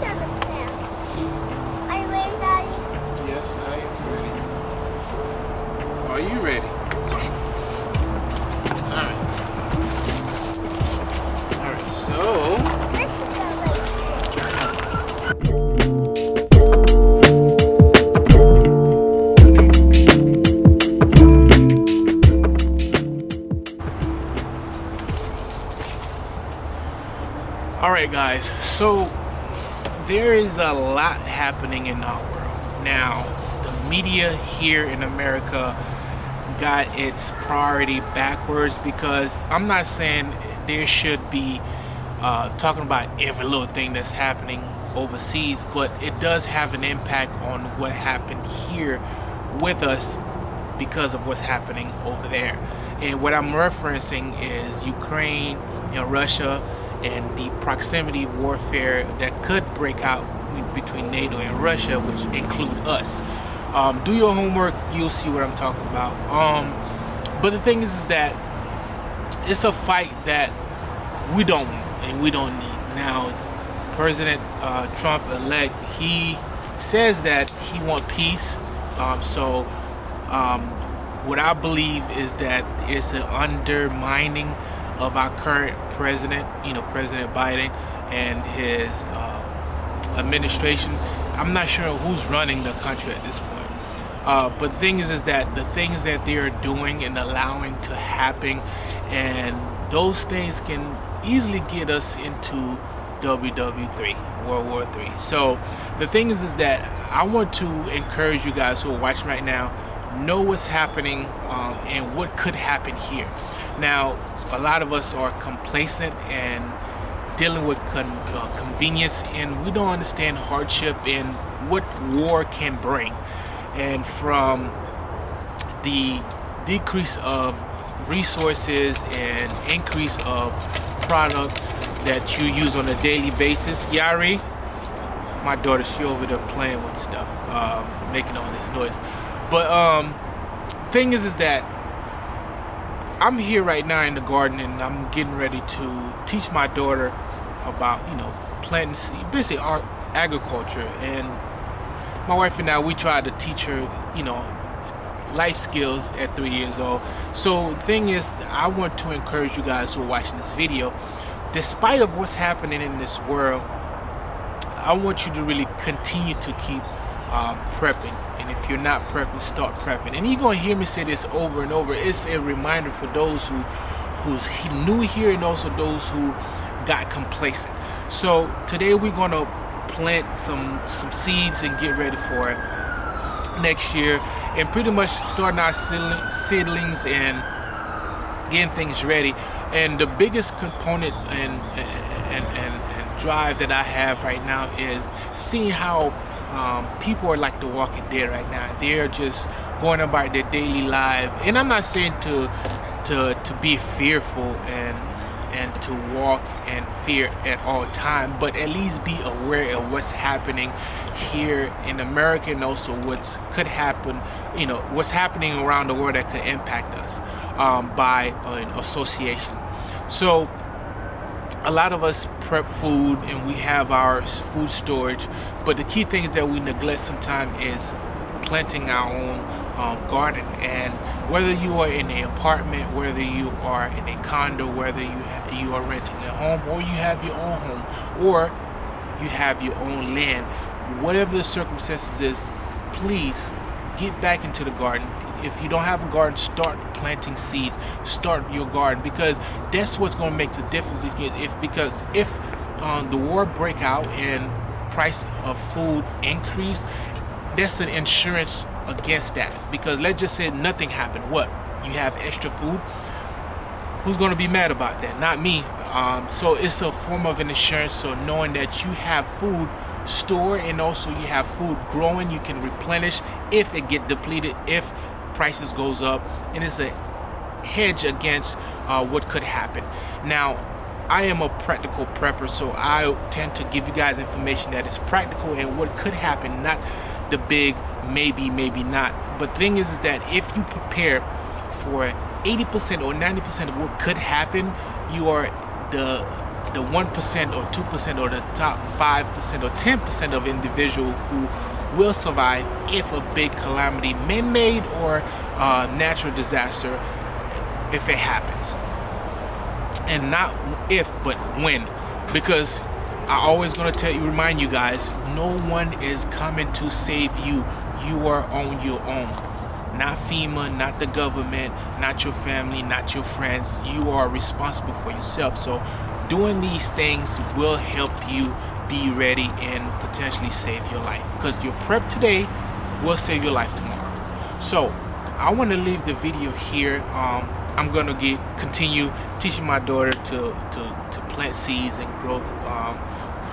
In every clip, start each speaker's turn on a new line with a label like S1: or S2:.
S1: on the plant. Are you ready, Daddy?
S2: Yes, I am ready. Are you ready?
S1: Yes.
S2: Alright. Alright, so
S1: This is the lake.
S2: alright guys, so there is a lot happening in our world. Now, the media here in America got its priority backwards because I'm not saying there should be talking about every little thing that's happening overseas, but it does have an impact on what happened here with us because of what's happening over there. And what I'm referencing is Ukraine and Russia and the proximity warfare that could break out between NATO and Russia, which include us. Do your homework, you'll see what I'm talking about. But the thing is that it's a fight that we don't want and we don't need. Now, President Trump elect, he says that he wants peace. What I believe is that it's an undermining of our current president, President Biden and his administration. I'm not sure who's running the country at this point. But the thing is that the things that they are doing and allowing to happen, and those things can easily get us into WW3, World War III. So the thing is that I want to encourage you guys who are watching right now, know what's happening and what could happen here. Now, a lot of us are complacent and dealing with convenience, and we don't understand hardship and what war can bring. And from the decrease of resources and increase of product that you use on a daily basis. Yari, my daughter, she over there playing with stuff, making all this noise. But thing is that I'm here right now in the garden, and I'm getting ready to teach my daughter about, planting seed, basically agriculture. And my wife and I, we tried to teach her, life skills at 3 years old. So the thing is, I want to encourage you guys who are watching this video, despite of what's happening in this world, I want you to really continue to keep prepping. And if you're not prepping, start prepping. And you're gonna hear me say this over and over. It's a reminder for those who's new here and also those who got complacent. So today we're gonna plant some seeds and get ready for next year, and pretty much starting our seedlings and getting things ready. And the biggest component and drive that I have right now is seeing how people are like the walking dead right now. They're just going about their daily life, and I'm not saying to be fearful and to walk in fear at all time, but at least be aware of what's happening here in America, and also what's could happen, what's happening around the world that could impact us by association. So a lot of us prep food and we have our food storage, but the key thing that we neglect sometimes is planting our own garden. And whether you are in an apartment, whether you are in a condo, whether you are renting a home, or you have your own home, or you have your own land, whatever the circumstances is, please get back into the garden. If you don't have a garden, start planting seeds. Start your garden, because that's what's going to make the difference. Because if the war break out and price of food increase, that's an insurance against that. Because let's just say nothing happened. What? You have extra food? Who's going to be mad about that? Not me. So it's a form of an insurance. So knowing that you have food stored and also you have food growing, you can replenish if it get depleted, if prices goes up, and it's a hedge against what could happen. Now, I am a practical prepper, so I tend to give you guys information that is practical and what could happen, not the big maybe not. But the thing is that if you prepare for 80% or 90% of what could happen, you are the 1% or 2% or the top 5% or 10% of individual who will survive if a big calamity, man-made or natural disaster, if it happens. And not if, but when. Because I always gonna remind you guys, no one is coming to save you. You are on your own. Not FEMA, not the government, not your family, not your friends. You are responsible for yourself. So doing these things will help you be ready and potentially save your life. Because your prep today will save your life tomorrow. So I want to leave the video here. I'm gonna continue teaching my daughter to plant seeds and grow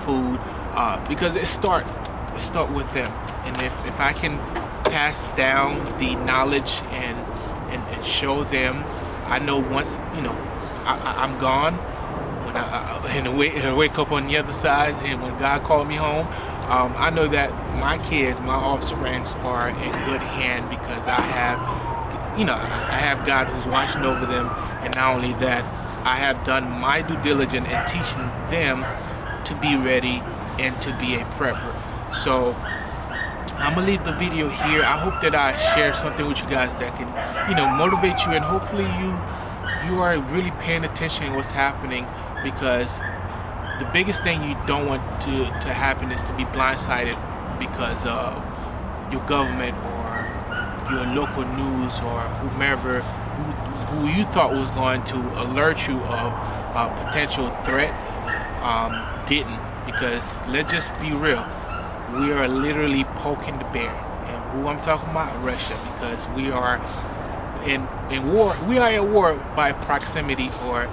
S2: food, because it start with them. And if I can pass down the knowledge and show them, I know once I'm gone, when I wake up on the other side, and when God called me home, I know that my kids, my offsprings, are in good hand, because I have God who's watching over them. And not only that, I have done my due diligence in teaching them to be ready and to be a prepper. So I'm gonna leave the video here. I hope that I share something with you guys that can motivate you, and hopefully you are really paying attention to what's happening, because the biggest thing you don't want to happen is to be blindsided because of your government or your local news or whomever who you thought was going to alert you of a potential threat didn't. Because let's just be real, we are literally poking the bear. And who I'm talking about? Russia. Because we are in war. We are at war by proximity or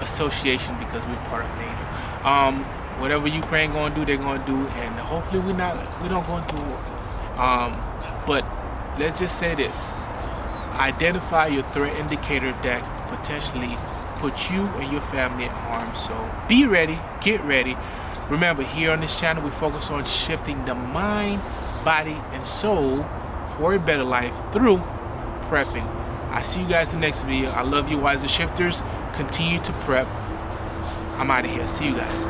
S2: association, because we're part of NATO. Whatever Ukraine gonna do, they're gonna do, and hopefully we don't go into war. But let's just say this: identify your threat indicator that potentially put you and your family in harm. So be ready, get ready. Remember, here on this channel, we focus on shifting the mind, body, and soul for a better life through prepping. I see you guys in the next video. I love you, Wisershifters. Continue to prep. I'm out of here. See you guys.